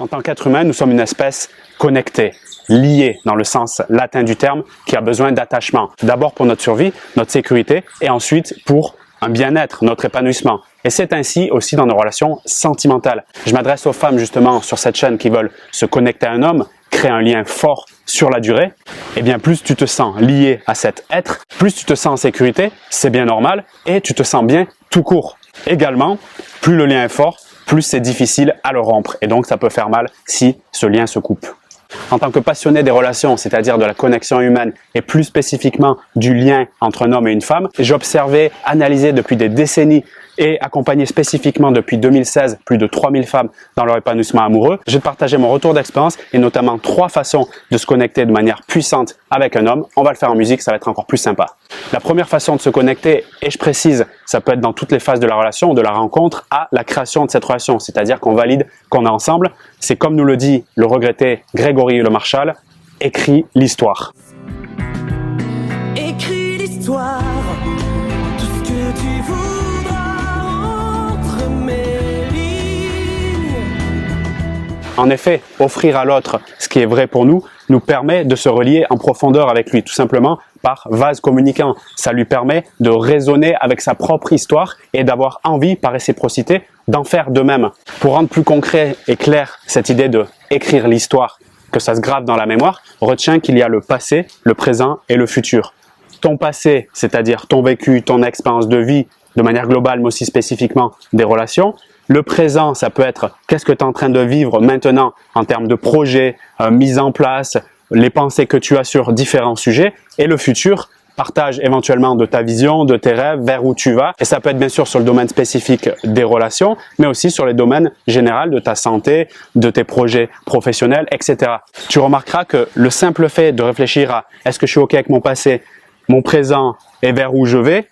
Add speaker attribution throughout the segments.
Speaker 1: En tant qu'être humain, nous sommes une espèce connectée, liée dans le sens latin du terme, qui a besoin d'attachement. D'abord pour notre survie, notre sécurité, et ensuite pour un bien-être, notre épanouissement. Et c'est ainsi aussi dans nos relations sentimentales. Je m'adresse aux femmes justement sur cette chaîne qui veulent se connecter à un homme, créer un lien fort sur la durée. Et bien plus tu te sens lié à cet être, plus tu te sens en sécurité, c'est bien normal, et tu te sens bien tout court. Également, plus le lien est fort, plus c'est difficile à le rompre. Et donc ça peut faire mal si ce lien se coupe. En tant que passionné des relations, c'est-à-dire de la connexion humaine et plus spécifiquement du lien entre un homme et une femme, j'ai observé, analysé depuis des décennies et accompagné spécifiquement depuis 2016 plus de 3000 femmes dans leur épanouissement amoureux. Je vais te partager mon retour d'expérience et notamment 3 façons de se connecter de manière puissante avec un homme. On va le faire en musique, ça va être encore plus sympa. La première façon de se connecter, et je précise, ça peut être dans toutes les phases de la relation, de la rencontre à la création de cette relation, c'est-à-dire qu'on valide qu'on est ensemble. C'est comme nous le dit le regretté Grégory Le Marchal, écris l'histoire.
Speaker 2: Écris l'histoire, tout ce que tu voudras entre mes lignes.
Speaker 1: En effet, offrir à l'autre ce qui est vrai pour nous permet de se relier en profondeur avec lui, tout simplement par vase communicant. Ça lui permet de raisonner avec sa propre histoire et d'avoir envie, par réciprocité, d'en faire de même. Pour rendre plus concret et clair cette idée de écrire l'histoire, que ça se grave dans la mémoire, retiens qu'il y a le passé, le présent et le futur. Ton passé, c'est-à-dire ton vécu, ton expérience de vie, de manière globale, mais aussi spécifiquement des relations. Le présent, ça peut être qu'est-ce que tu es en train de vivre maintenant en termes de projet, mise en place, les pensées que tu as sur différents sujets. Et le futur, partage éventuellement de ta vision, de tes rêves, vers où tu vas. Et ça peut être bien sûr sur le domaine spécifique des relations, mais aussi sur les domaines généraux de ta santé, de tes projets professionnels, etc. Tu remarqueras que le simple fait de réfléchir à est-ce que je suis OK avec mon passé, mon présent et vers où je vais,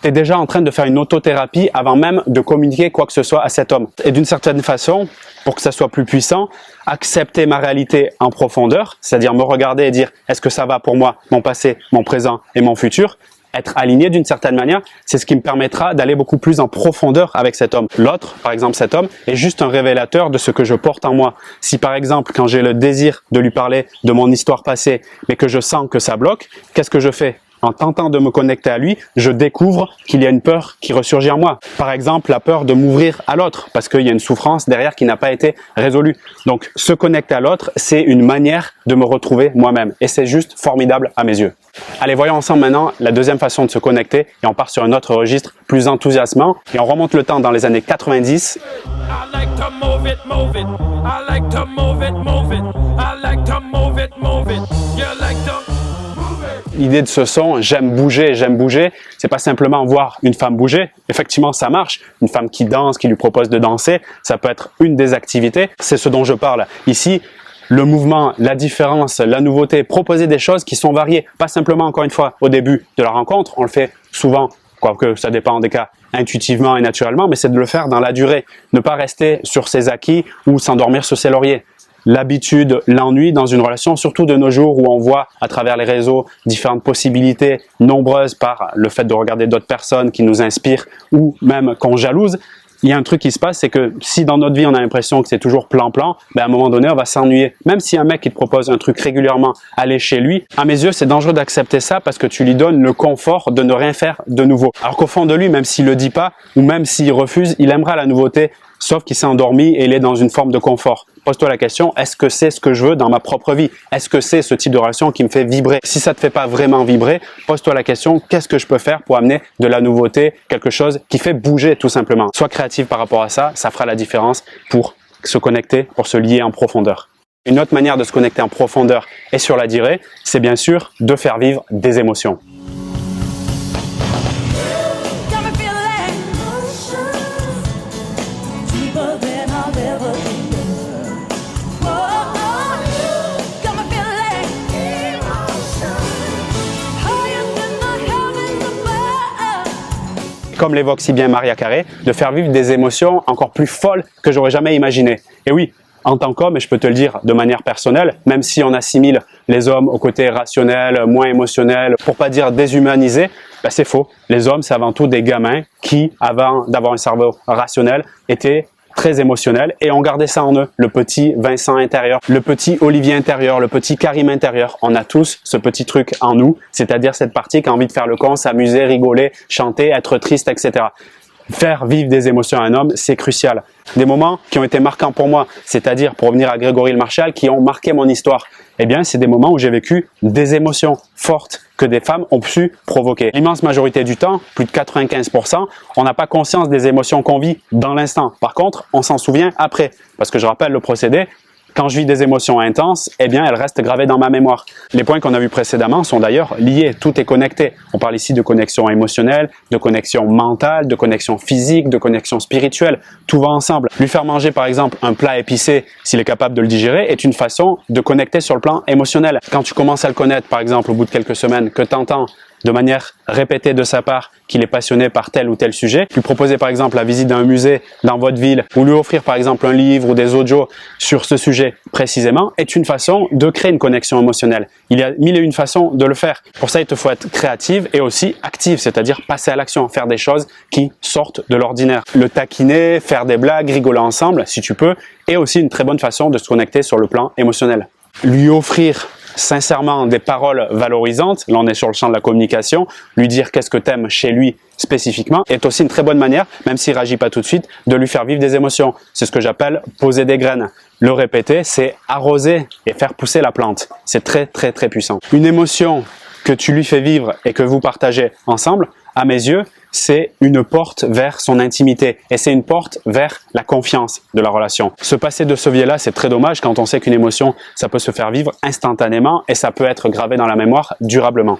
Speaker 1: tu es déjà en train de faire une autothérapie avant même de communiquer quoi que ce soit à cet homme. Et d'une certaine façon, pour que ça soit plus puissant, accepter ma réalité en profondeur, c'est-à-dire me regarder et dire est-ce que ça va pour moi, mon passé, mon présent et mon futur, être aligné d'une certaine manière, c'est ce qui me permettra d'aller beaucoup plus en profondeur avec cet homme. L'autre, par exemple cet homme, est juste un révélateur de ce que je porte en moi. Si par exemple, quand j'ai le désir de lui parler de mon histoire passée, mais que je sens que ça bloque, qu'est-ce que je fais ? En tentant de me connecter à lui, je découvre qu'il y a une peur qui ressurgit en moi. Par exemple, la peur de m'ouvrir à l'autre, parce qu'il y a une souffrance derrière qui n'a pas été résolue. Donc, se connecter à l'autre, c'est une manière de me retrouver moi-même. Et c'est juste formidable à mes yeux. Allez, voyons ensemble maintenant la deuxième façon de se connecter. Et on part sur un autre registre plus enthousiasmant. Et on remonte le temps dans les années 90. L'idée de ce son, j'aime bouger, c'est pas simplement voir une femme bouger. Effectivement, ça marche. Une femme qui danse, qui lui propose de danser, ça peut être une des activités. C'est ce dont je parle ici. Le mouvement, la différence, la nouveauté, proposer des choses qui sont variées. Pas simplement, encore une fois, au début de la rencontre. On le fait souvent, quoique ça dépend des cas, intuitivement et naturellement, mais c'est de le faire dans la durée. Ne pas rester sur ses acquis ou s'endormir sur ses lauriers. L'habitude, l'ennui dans une relation, surtout de nos jours où on voit à travers les réseaux différentes possibilités nombreuses par le fait de regarder d'autres personnes qui nous inspirent ou même qu'on jalouse. Il y a un truc qui se passe, c'est que si dans notre vie on a l'impression que c'est toujours plan-plan, ben à un moment donné on va s'ennuyer. Même si un mec qui te propose un truc régulièrement, aller chez lui, à mes yeux c'est dangereux d'accepter ça parce que tu lui donnes le confort de ne rien faire de nouveau. Alors qu'au fond de lui, même s'il le dit pas ou même s'il refuse, il aimera la nouveauté, sauf qu'il s'est endormi et il est dans une forme de confort. Pose-toi la question, est-ce que c'est ce que je veux dans ma propre vie? Est-ce que c'est ce type de relation qui me fait vibrer? Si ça ne te fait pas vraiment vibrer, pose-toi la question, qu'est-ce que je peux faire pour amener de la nouveauté, quelque chose qui fait bouger tout simplement? Sois créatif par rapport à ça, ça fera la différence pour se connecter, pour se lier en profondeur. Une autre manière de se connecter en profondeur et sur la durée, c'est bien sûr de faire vivre des émotions. Comme l'évoque si bien Maria Carey, de faire vivre des émotions encore plus folles que j'aurais jamais imaginées. Et oui, en tant qu'homme, et je peux te le dire de manière personnelle, même si on assimile les hommes au côté rationnel, moins émotionnel, pour pas dire déshumanisé, ben c'est faux. Les hommes, c'est avant tout des gamins qui, avant d'avoir un cerveau rationnel, étaient très émotionnels et ont gardé ça en eux, le petit Vincent intérieur, le petit Olivier intérieur, le petit Karim intérieur. On a tous ce petit truc en nous, c'est-à-dire cette partie qui a envie de faire le con, s'amuser, rigoler, chanter, être triste, etc. Faire vivre des émotions à un homme, c'est crucial. Des moments qui ont été marquants pour moi, c'est-à-dire, pour revenir à Grégory Le Marchal, qui ont marqué mon histoire, eh bien, c'est des moments où j'ai vécu des émotions fortes que des femmes ont pu provoquer. L'immense majorité du temps, plus de 95%, on n'a pas conscience des émotions qu'on vit dans l'instant. Par contre, on s'en souvient après. Parce que je rappelle le procédé, quand je vis des émotions intenses, eh bien, elles restent gravées dans ma mémoire. Les points qu'on a vus précédemment sont d'ailleurs liés, tout est connecté. On parle ici de connexion émotionnelle, de connexion mentale, de connexion physique, de connexion spirituelle. Tout va ensemble. Lui faire manger, par exemple, un plat épicé, s'il est capable de le digérer, est une façon de connecter sur le plan émotionnel. Quand tu commences à le connaître, par exemple, au bout de quelques semaines, que tu entends de manière répétée de sa part qu'il est passionné par tel ou tel sujet, lui proposer par exemple la visite d'un musée dans votre ville ou lui offrir par exemple un livre ou des audios sur ce sujet précisément est une façon de créer une connexion émotionnelle. Il y a mille et une façons de le faire. Pour ça, il te faut être créative et aussi active, c'est-à-dire passer à l'action, faire des choses qui sortent de l'ordinaire. Le taquiner, faire des blagues, rigoler ensemble si tu peux, est aussi une très bonne façon de se connecter sur le plan émotionnel. Lui offrir sincèrement des paroles valorisantes, là on est sur le champ de la communication, lui dire qu'est-ce que t'aimes chez lui spécifiquement est aussi une très bonne manière, même s'il réagit pas tout de suite, de lui faire vivre des émotions. C'est ce que j'appelle poser des graines. Le répéter, c'est arroser et faire pousser la plante. C'est très très très puissant. Une émotion que tu lui fais vivre et que vous partagez ensemble, à mes yeux, c'est une porte vers son intimité et c'est une porte vers la confiance de la relation. Se passer de ce biais-là, c'est très dommage quand on sait qu'une émotion, ça peut se faire vivre instantanément et ça peut être gravé dans la mémoire durablement.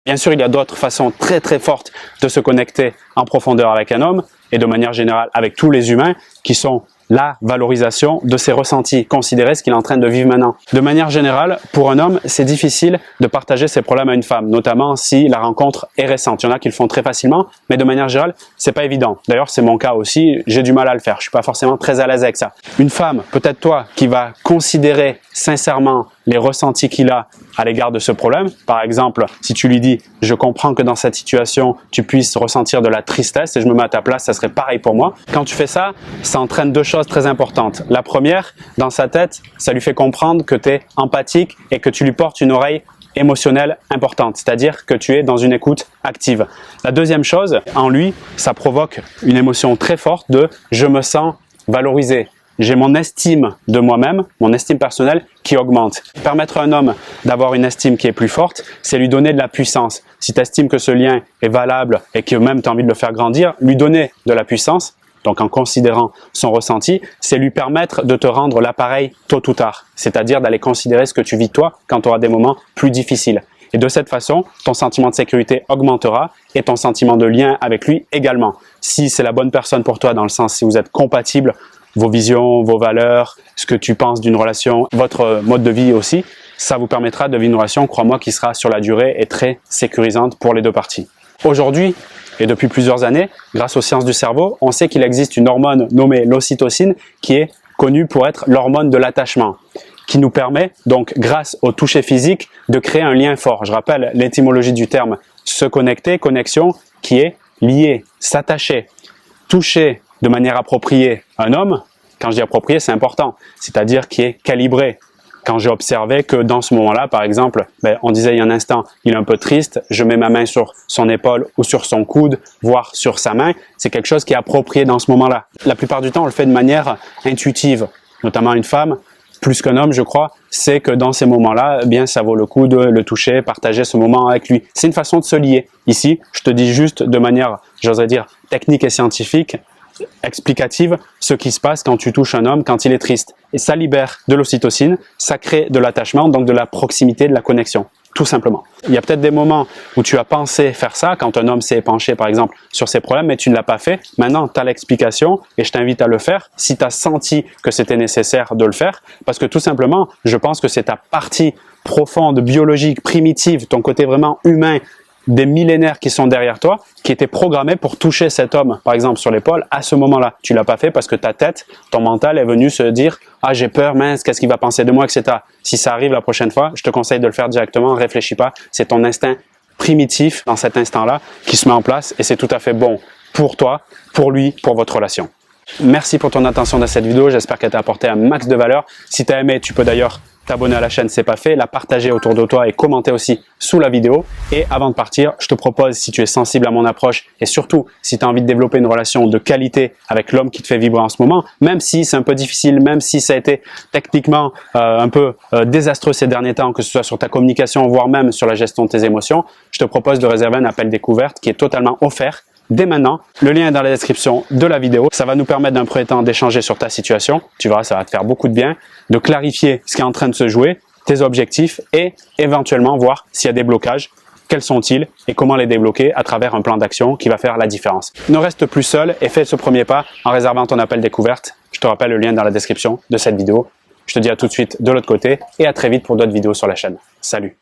Speaker 1: Bien sûr, il y a d'autres façons très très fortes de se connecter en profondeur avec un homme et de manière générale avec tous les humains qui sont la valorisation de ses ressentis, considérer ce qu'il est en train de vivre maintenant. De manière générale, pour un homme, c'est difficile de partager ses problèmes à une femme, notamment si la rencontre est récente. Il y en a qui le font très facilement, mais de manière générale, c'est pas évident. D'ailleurs, c'est mon cas aussi, j'ai du mal à le faire. Je suis pas forcément très à l'aise avec ça. Une femme, peut-être toi, qui va considérer sincèrement les ressentis qu'il a à l'égard de ce problème. Par exemple, si tu lui dis « je comprends que dans cette situation, tu puisses ressentir de la tristesse et je me mets à ta place, ça serait pareil pour moi ». Quand tu fais ça, ça entraîne deux choses très importantes. La première, dans sa tête, ça lui fait comprendre que tu es empathique et que tu lui portes une oreille émotionnelle importante, c'est-à-dire que tu es dans une écoute active. La deuxième chose, en lui, ça provoque une émotion très forte de « je me sens valorisé ». J'ai mon estime de moi-même, mon estime personnelle qui augmente. Permettre à un homme d'avoir une estime qui est plus forte, c'est lui donner de la puissance. Si tu estimes que ce lien est valable et que même tu as envie de le faire grandir, lui donner de la puissance, donc en considérant son ressenti, c'est lui permettre de te rendre l'appareil tôt ou tard. C'est-à-dire d'aller considérer ce que tu vis toi quand tu auras des moments plus difficiles. Et de cette façon, ton sentiment de sécurité augmentera et ton sentiment de lien avec lui également. Si c'est la bonne personne pour toi, dans le sens si vous êtes compatibles, vos visions, vos valeurs, ce que tu penses d'une relation, votre mode de vie aussi, ça vous permettra de vivre une relation, crois-moi, qui sera sur la durée et très sécurisante pour les deux parties. Aujourd'hui, et depuis plusieurs années, grâce aux sciences du cerveau, on sait qu'il existe une hormone nommée l'ocytocine qui est connue pour être l'hormone de l'attachement, qui nous permet donc, grâce au toucher physique, de créer un lien fort. Je rappelle l'étymologie du terme se connecter, connexion, qui est lier, s'attacher, toucher de manière appropriée un homme. Quand je dis approprié, c'est important, c'est-à-dire qui est calibré. Quand j'ai observé que dans ce moment-là, par exemple, on disait il y a un instant, il est un peu triste, je mets ma main sur son épaule ou sur son coude, voire sur sa main, c'est quelque chose qui est approprié dans ce moment-là. La plupart du temps, on le fait de manière intuitive, notamment une femme, plus qu'un homme, je crois, c'est que dans ces moments-là, eh bien, ça vaut le coup de le toucher, partager ce moment avec lui. C'est une façon de se lier. Ici, je te dis juste de manière, j'oserais dire, technique et scientifique, explicative, ce qui se passe quand tu touches un homme quand il est triste. Et ça libère de l'ocytocine, ça crée de l'attachement, donc de la proximité, de la connexion, tout simplement. Il y a peut-être des moments où tu as pensé faire ça, quand un homme s'est épanché par exemple sur ses problèmes, mais tu ne l'as pas fait. Maintenant, tu as l'explication et je t'invite à le faire si tu as senti que c'était nécessaire de le faire, parce que tout simplement, je pense que c'est ta partie profonde, biologique, primitive, ton côté vraiment humain, des millénaires qui sont derrière toi, qui étaient programmés pour toucher cet homme, par exemple sur l'épaule, à ce moment-là. Tu l'as pas fait parce que ta tête, ton mental est venu se dire « Ah, j'ai peur, mince, qu'est-ce qu'il va penser de moi, etc. » Si ça arrive la prochaine fois, je te conseille de le faire directement, réfléchis pas. C'est ton instinct primitif dans cet instant-là qui se met en place et c'est tout à fait bon pour toi, pour lui, pour votre relation. Merci pour ton attention dans cette vidéo, j'espère qu'elle t'a apporté un max de valeur. Si tu as aimé, tu peux d'ailleurs t'abonner à la chaîne, c'est pas fait, la partager autour de toi et commenter aussi sous la vidéo. Et avant de partir, je te propose, si tu es sensible à mon approche et surtout si tu as envie de développer une relation de qualité avec l'homme qui te fait vibrer en ce moment, même si c'est un peu difficile, même si ça a été techniquement un peu désastreux ces derniers temps, que ce soit sur ta communication, voire même sur la gestion de tes émotions, je te propose de réserver un appel découverte qui est totalement offert dès maintenant. Le lien est dans la description de la vidéo. Ça va nous permettre d'un premier temps d'échanger sur ta situation. Tu verras, ça va te faire beaucoup de bien, de clarifier ce qui est en train de se jouer, tes objectifs et éventuellement voir s'il y a des blocages, quels sont-ils et comment les débloquer à travers un plan d'action qui va faire la différence. Ne reste plus seul et fais ce premier pas en réservant ton appel découverte. Je te rappelle le lien dans la description de cette vidéo. Je te dis à tout de suite de l'autre côté et à très vite pour d'autres vidéos sur la chaîne. Salut!